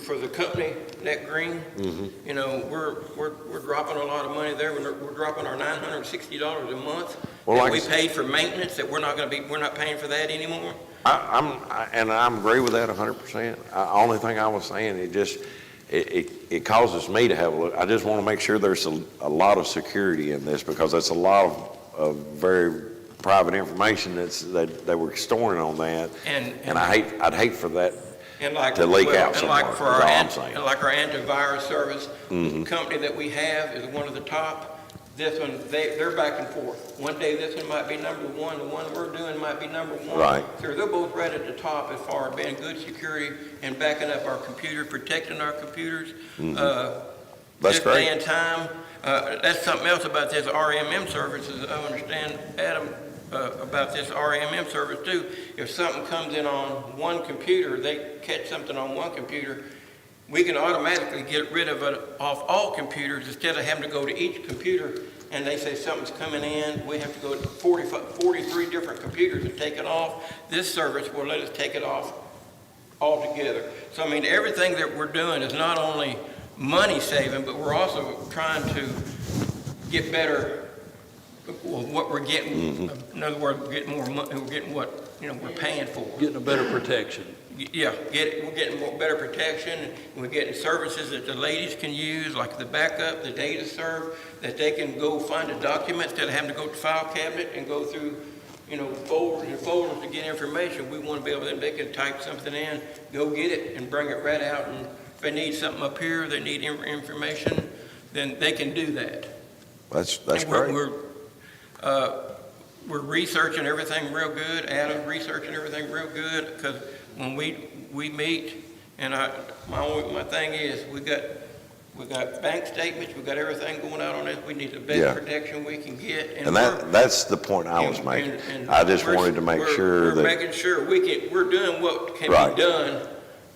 for the company, Net Green. Mm-hmm. You know, we're dropping a lot of money there. We're dropping our $960 a month that we paid for maintenance, that we're not paying for that anymore. I agree with that 100%. Only thing I was saying, it causes me to have a look. I just want to make sure there's a lot of security in this, because that's a lot of very private information that we're storing on that. And I'd hate for that to leak out somewhere. And like our antivirus service company that we have is one of the top. This one, they're back and forth. One day this one might be number one, the one we're doing might be number one. Right. So they're both right at the top as far as being good security and backing up our computer, protecting our computers. That's this great. day and time. That's something else about this RMM services. I understand, Adam, about this RMM service too. If something comes in on one computer, they catch something on one computer, we can automatically get rid of it off all computers instead of having to go to each computer and they say something's coming in. We have to go to 43 different computers to take it off. This service will let us take it off altogether. So, I mean, everything that we're doing is not only money saving, but we're also trying to get better what we're getting. In other words, we're getting more money. We're getting what we're paying for. Getting a better protection. Yeah, we're getting better protection, and we're getting services that the ladies can use, like the backup, the data serve, that they can go find a document instead of having to go to the file cabinet and go through, folders and folders to get information. We want to be able to, they can type something in, go get it, and bring it right out. And if they need something up here, they need information, then they can do that. That's And great. We're researching everything real good. Adam's researching everything real good, because when we meet, and my thing is, we got bank statements, we got everything going out on this. We need the best protection we can get. And that's the point I was making. I just wanted to make sure that. We're making sure we're doing what can be done.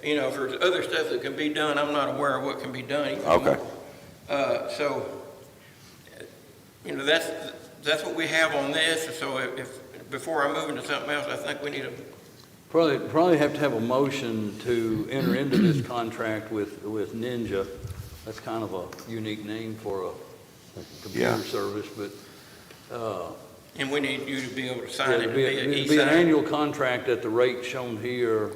If there's other stuff that can be done, I'm not aware of what can be done. Okay. So, that's what we have on this. So if before I move into something else, I think we need to. Probably have to have a motion to enter into this contract with Ninja. That's kind of a unique name for a computer service, but. And we need you to be able to sign it. It'd be an annual contract at the rate shown here,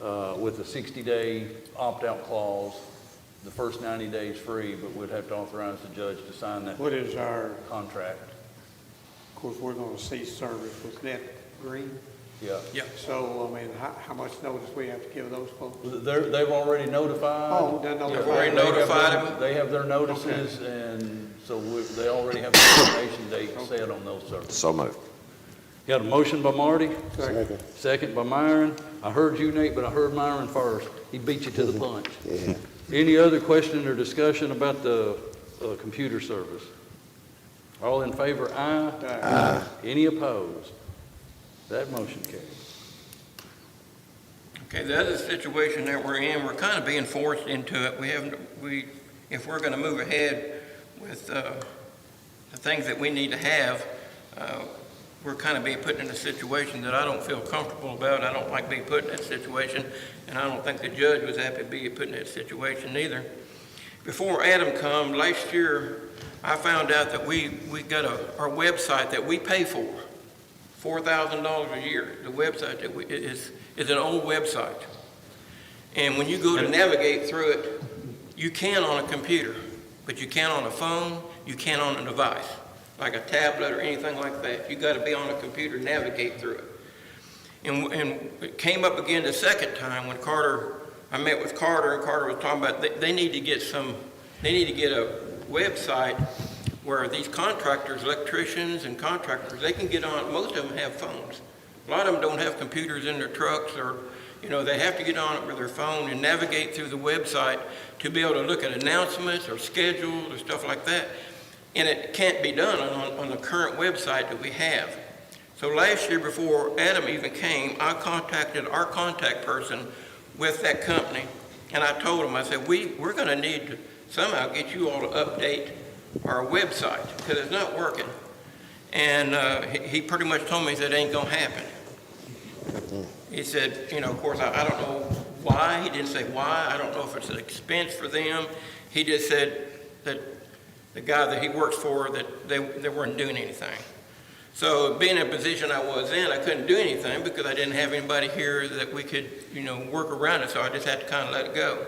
with a 60-day opt-out clause. The first 90 days free, but we'd have to authorize the judge to sign that. What is our contract? Of course, we're going to cease service with Net Green. Yeah. So, I mean, how much notice we have to give those folks? They've already notified. Oh, they're notified. Already notified them? They have their notices, and so they already have the termination date set on those services. So moved. Got a motion by Marty? Second. Second by Myron. I heard you, Nate, but I heard Myron first. He beat you to the punch. Yeah. Any other question or discussion about the computer service? All in favor, aye? Aye. Any opposed? That motion carries. Okay, the other situation that we're in, we're kind of being forced into it. If we're going to move ahead with the things that we need to have, we're kind of being put in a situation that I don't feel comfortable about. I don't like being put in that situation, and I don't think the judge was happy to be put in that situation either. Before Adam come, last year, I found out that we got our website that we pay for, $4,000 a year. The website that is an old website. And when you go to navigate through it, you can on a computer, but you can't on a phone, you can't on a device, like a tablet or anything like that. You got to be on a computer to navigate through it. And it came up again the second time when I met with Carter, and Carter was talking about they need to get a website where these contractors, electricians and contractors, they can get on. Most of them have phones. A lot of them don't have computers in their trucks, or they have to get on it with their phone and navigate through the website to be able to look at announcements or schedules or stuff like that. And it can't be done on the current website that we have. So last year, before Adam even came, I contacted our contact person with that company, and I told him, I said, we're going to need to somehow get you all to update our website because it's not working. And he pretty much told me that ain't going to happen. He said, of course, I don't know why. He didn't say why. I don't know if it's an expense for them. He just said that the guy that he works for, that they weren't doing anything. So being in a position I was in, I couldn't do anything because I didn't have anybody here that we could, work around it. So I just had to kind of let it go.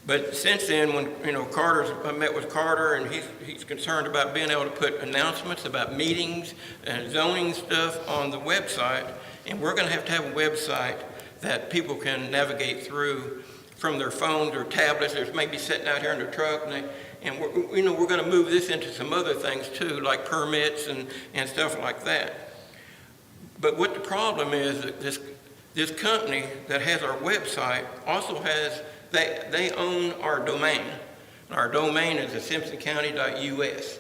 But since then, when, I met with Carter, and he's concerned about being able to put announcements about meetings and zoning stuff on the website. And we're going to have a website that people can navigate through from their phones or tablets. There's maybe sitting out here in their truck, and we're going to move this into some other things too, like permits and stuff like that. But what the problem is that this company that has our website also has, they own our domain. Our domain is the simpsoncounty.us.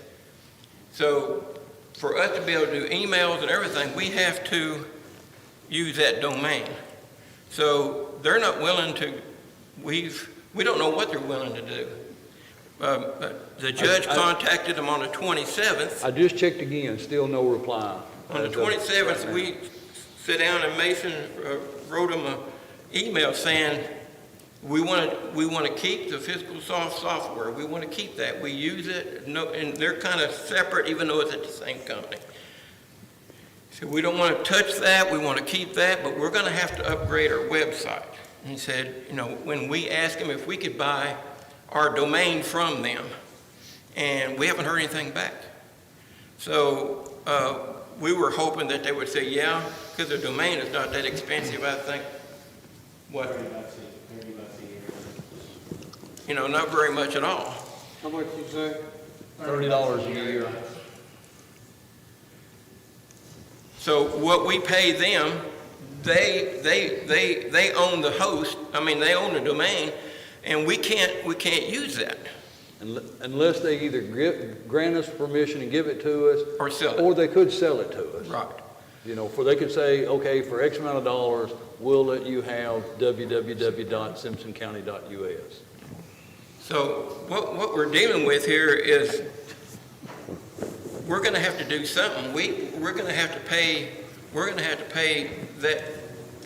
So for us to be able to do emails and everything, we have to use that domain. So they're not willing to, we don't know what they're willing to do. The judge contacted them on the 27th. I just checked again, still no reply. On the 27th, we sat down and Mason wrote them an email saying, we want to keep the Fiscal software. We want to keep that. We use it, and they're kind of separate even though it's at the same company. So we don't want to touch that. We want to keep that, but we're going to have to upgrade our website. And he said, when we asked him if we could buy our domain from them, and we haven't heard anything back. So we were hoping that they would say, yeah, because the domain is not that expensive, I think. What? Not very much at all. How much you say? $30 a year. So what we pay them, they own the host. They own the domain, and we can't use that. Unless they either grant us permission and give it to us, Or sell it. or they could sell it to us. Right. For they could say, okay, for X amount of dollars, we'll let you have www.simpsoncounty.us. So what we're dealing with here is we're going to have to do something. We're going to have to pay that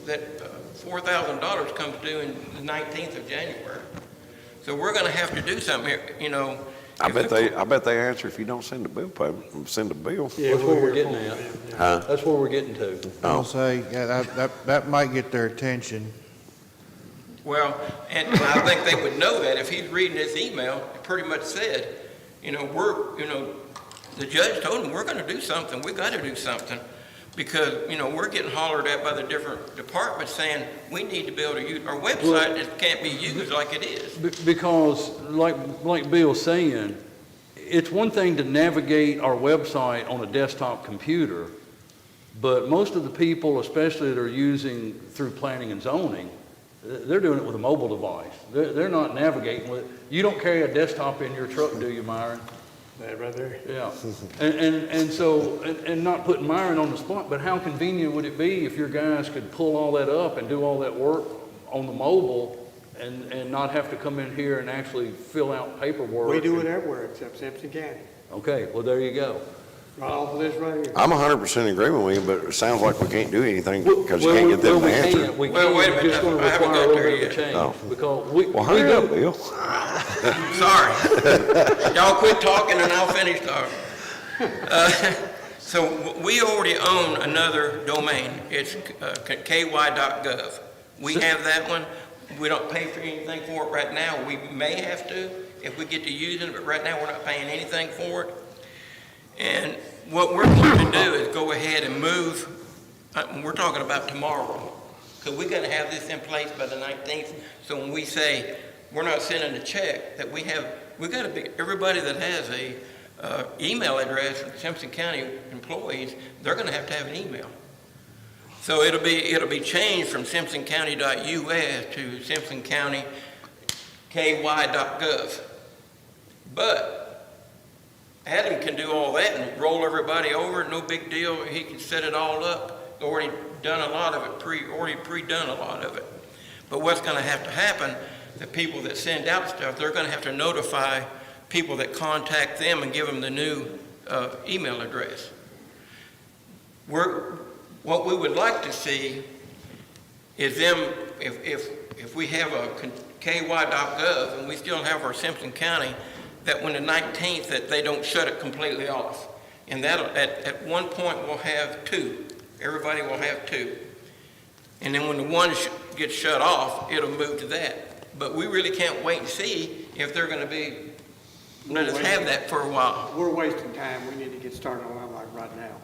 $4,000 comes due in the 19th of January. So we're going to have to do something here. I bet they answer if you don't send a bill payment. Send a bill. Yeah, That's where we're getting at. Huh? That's where we're getting to. I'll say, yeah, that might get their attention. Well, and I think they would know that if he's reading this email. It pretty much said, the judge told him we're going to do something. We got to do something because we're getting hollered at by the different departments saying we need to be able to use our website. It can't be used like it is. Because, like Bill's saying, it's one thing to navigate our website on a desktop computer, but most of the people, especially that are using through planning and zoning, they're doing it with a mobile device. They're not navigating with it. You don't carry a desktop in your truck, do you, Myron? That right there. Yeah. And so, not putting Myron on the spot, but how convenient would it be if your guys could pull all that up and do all that work on the mobile and not have to come in here and actually fill out paperwork? We do it everywhere except Simpson County. Okay, well, there you go. Right off of this right here. I'm 100% in agreement with you, but it sounds like we can't do anything because you can't get them to answer. We Well, wait a can't. minute, It's going to I haven't require a got little there bit of a yet. change. Oh. Because Well, hurry up, Bill. Sorry. Y'all quit talking and I'll finish talking. So we already own another domain. It's ky.gov. We have that one. We don't pay for anything for it right now. We may have to if we get to using it, but right now we're not paying anything for it. And what we're going to do is go ahead and move we're talking about tomorrow, because we gotta have this in place by the 19th, so when we say we're not sending a check, that we gotta be, everybody that has a email address from Simpson County employees, they're gonna have to have an email. So it'll be changed from simpsoncounty.us to simpsoncounty.ky.gov. But Adam can do all that and roll everybody over, no big deal. He can set it all up. Already done a lot of it, already pre-done a lot of it. But what's going to have to happen, the people that send out stuff, they're going to have to notify people that contact them and give them the new email address. What we would like to see is them, if we have a ky.gov and we still have our Simpson County, that when the 19th, that they don't shut it completely off. And that'll, at one point, we'll have two. Everybody will have two. And then when the one gets shut off, it'll move to that. But we really can't wait and see if they're going to let us have that for a while. We're wasting time. We need to get started on that like right now.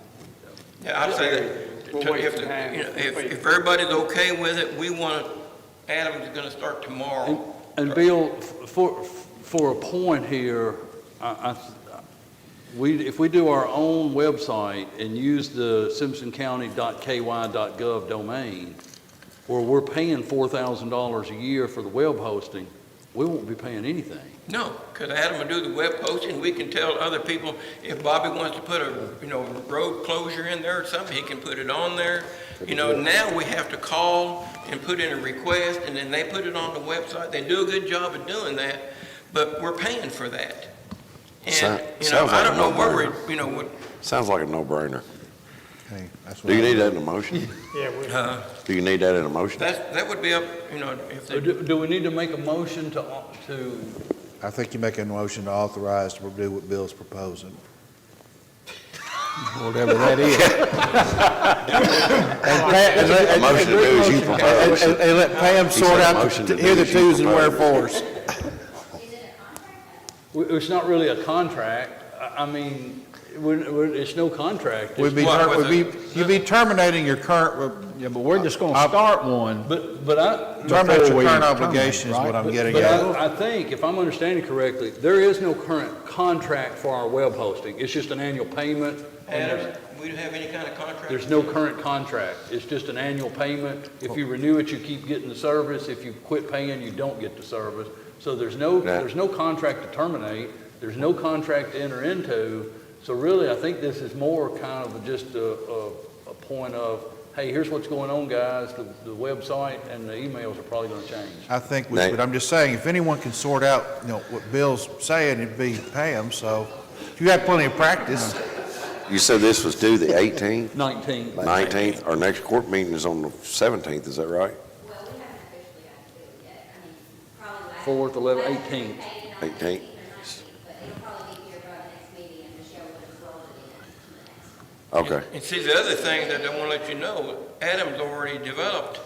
Yeah, I'd say that We're wasting time. if everybody's okay with it, we want, Adam's going to start tomorrow. And Bill, for a point here, if we do our own website and use the simpsoncounty.ky.gov domain, where we're paying $4,000 a year for the web hosting, we won't be paying anything. No, because Adam will do the web posting. We can tell other people, if Bobby wants to put a road closure in there or something, he can put it on there. Now we have to call and put in a request, and then they put it on the website. They do a good job of doing that, but we're paying for that. And, I don't know where we're, Sounds like a no-brainer. Okay, that's Do what you I- need that in a motion? Yeah, Do you need that in a motion? that would be up, if So they, do we need to make a motion to I think you make a motion to authorize to do what Bill's proposing. Whatever that is. Motion to do as you propose. And let Pam sort said out motion to do here the as you twos and propose. wherefores. it's not really a contract. I mean, it's no contract. You'd be terminating your current, Yeah, but we're just gonna start one. But I, terminate Before your we current terminate, obligation is what right? I'm getting but at. I think, if I'm understanding correctly, there is no current contract for our web hosting. It's just an annual payment. And Adam, we don't have any kind of contract. there's no current contract. It's just an annual payment. If you renew it, you keep getting the service. If you quit paying, you don't get the service. So there's no contract to terminate. There's no contract to enter into. So really, I think this is more kind of just a point of, hey, here's what's going on, guys. The website and the emails are probably going to change. I think, but I'm just saying, if anyone can sort out, what Bill's saying, it'd be Pam, so you have plenty of practice. You said this was due the 18th, 19. 19th? Our next court meeting is on the 17th, is that right? Well, we haven't officially got to do it yet. I mean, probably 4th, 11th, 18th. 18th. But it'll probably be here by the next meeting and just show what it's rolling in to the next one. Okay. And see, the other thing that I want to let you know, Adam's already developed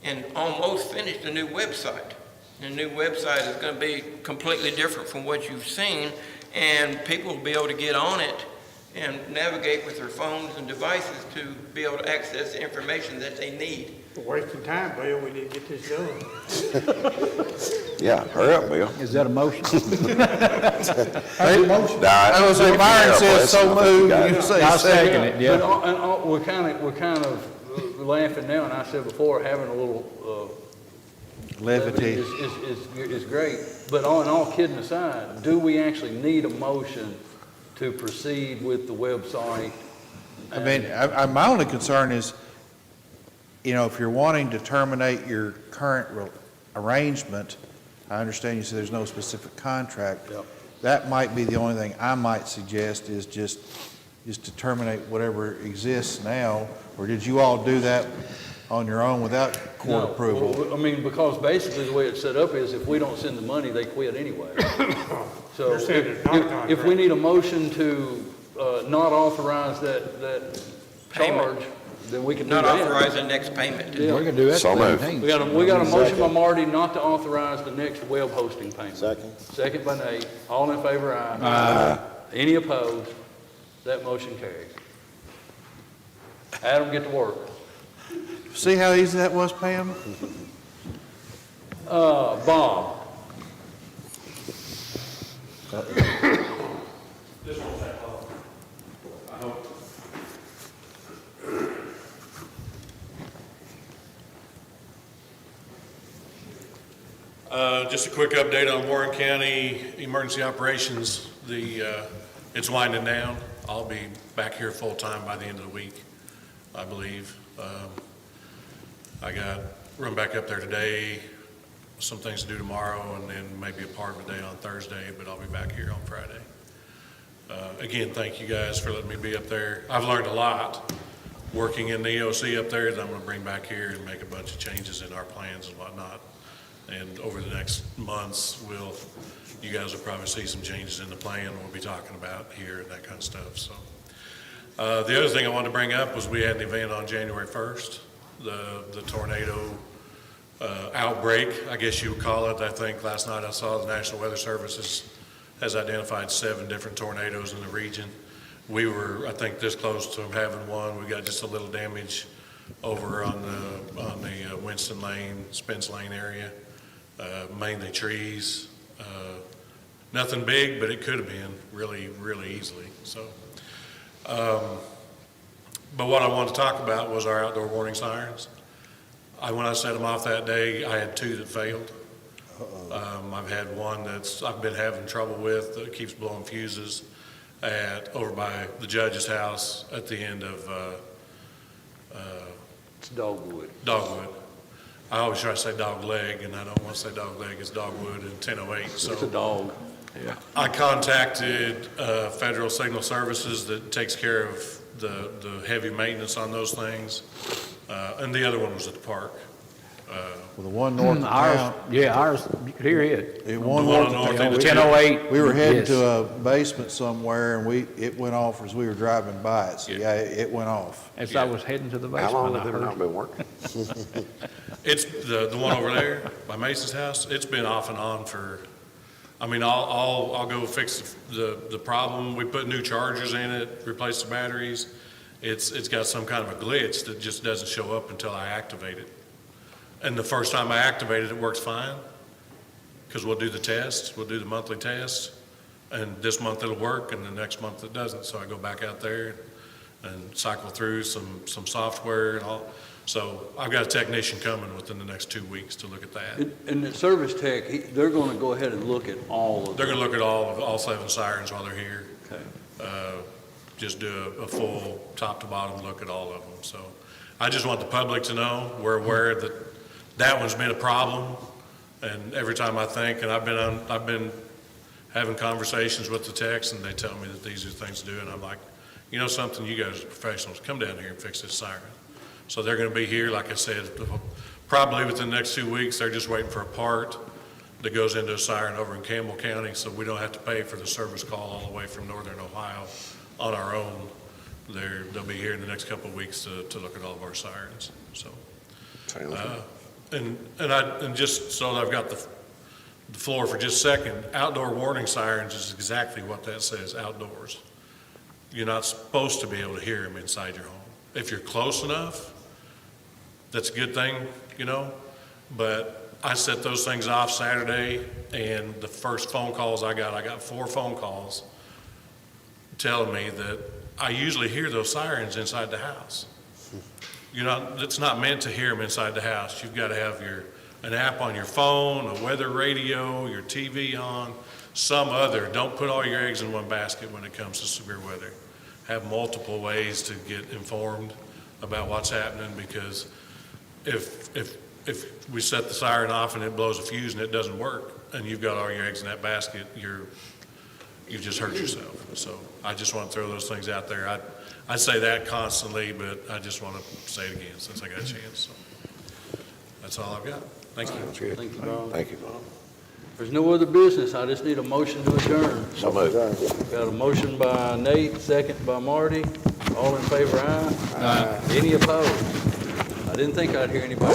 and almost finished a new website. The new website is going to be completely different from what you've seen, and people will be able to get on it and navigate with their phones and devices to be able to access the information that they need. we're wasting time, Bill. We need to get this done. Yeah, hurry up, Bill. Is that a motion? I was saying, Myron says so moved, you say I'll second. second it, yeah. But we're kind of laughing now, and I said before, having a little Levity. is great. But all kidding aside, do we actually need a motion to proceed with the website? I mean, my only concern is, if you're wanting to terminate your current arrangement, I understand you said there's no specific contract. Yep. That might be the only thing I might suggest is just to terminate whatever exists now, or did you all do that on your own without court No, approval? I mean, because basically the way it's set up is if we don't send the money, they quit anyway. So You're saying it's not a contract. if we need a motion to not authorize that charge, then we can do that. Not authorize the next payment. Yeah. We're gonna do that So moved. 17th. We got a motion by Marty not to authorize the next web hosting payment. Second. Second by Nate. All in favor, aye. Any opposed? That motion carries. Adam, get to work. See how easy that was, Pam? Bob? Just a quick update on Warren County Emergency Operations. It's winding down. I'll be back here full-time by the end of the week, I believe. I got run back up there today, some things to do tomorrow, and then maybe a part of a day on Thursday, but I'll be back here on Friday. Again, thank you guys for letting me be up there. I've learned a lot working in the EOC up there that I'm going to bring back here and make a bunch of changes in our plans and whatnot. And over the next months, you guys will probably see some changes in the plan we'll be talking about here and that kind of stuff. So the other thing I wanted to bring up was we had an event on January 1st, the tornado outbreak, I guess you would call it. I think last night I saw the National Weather Service has identified 7 different tornadoes in the region. We were, I think, this close to having one. We got just a little damage over on the Winston Lane, Spence Lane area. Mainly trees, nothing big, but it could have been really, really easily. So, but what I wanted to talk about was our outdoor warning sirens. When I set them off that day, I had 2 that failed. I've had one I've been having trouble with that keeps blowing fuses over by the judge's house at the end of It's Dogwood. Dogwood. I always try to say dog leg, and I don't want to say dog leg, it's Dogwood and 1008. So It's a dog. yeah. I contacted Federal Signal Services that takes care of the heavy maintenance on those things, and the other one was at the park. Well, the one north of Ours, town, yeah, ours, here it. one The one north on of north town, end of 1008. we were heading yes. to a basement somewhere, and it went off as we were driving by it. So, yeah, it went off. As I was heading to the How long basement, I have them not heard. been working? It's the one over there by Mason's house. It's been off and on for. I mean, I'll go fix the problem. We put new chargers in it, replace the batteries. It's got some kind of a glitch that just doesn't show up until I activate it. And the first time I activate it, it works fine because we'll do the tests. We'll do the monthly tests, and this month it'll work, and the next month it doesn't. So I go back out there and cycle through some software and all. So I've got a technician coming within the next 2 weeks to look at that. And the service tech, they're going to go ahead and look at all of They're them. going to look at all 7 sirens while they're here. Okay. Just do a full top to bottom look at all of them. So I just want the public to know we're aware that one's been a problem. And every time I think, and I've been having conversations with the techs, and they tell me that these are things to do, and I'm like, you know something, you guys are professionals, come down here and fix this siren. So they're going to be here, like I said, probably within the next 2 weeks. They're just waiting for a part that goes into a siren over in Campbell County, so we don't have to pay for the service call all the way from northern Ohio on our own. They'll be here in the next couple of weeks to look at all of our sirens. So, and just so that I've got the floor for just a second, outdoor warning sirens is exactly what that says, outdoors. You're not supposed to be able to hear them inside your home. If you're close enough, that's a good thing, but I set those things off Saturday, and the first phone calls I got 4 phone calls telling me that I usually hear those sirens inside the house. It's not meant to hear them inside the house. You've got to have an app on your phone, a weather radio, your TV on, some other. Don't put all your eggs in one basket when it comes to severe weather. Have multiple ways to get informed about what's happening, because if we set the siren off and it blows a fuse and it doesn't work, and you've got all your eggs in that basket, you've just hurt yourself. So I just want to throw those things out there. I say that constantly, but I just want to say it again since I got a chance. So that's all I've got. Thank you. Thank you, Bob. Thank you, Bob. There's no other business. I just need a motion to adjourn. So moved. Got a motion by Nate, second by Marty. All in favor, aye? Aye. Any opposed? I didn't think I'd hear anybody.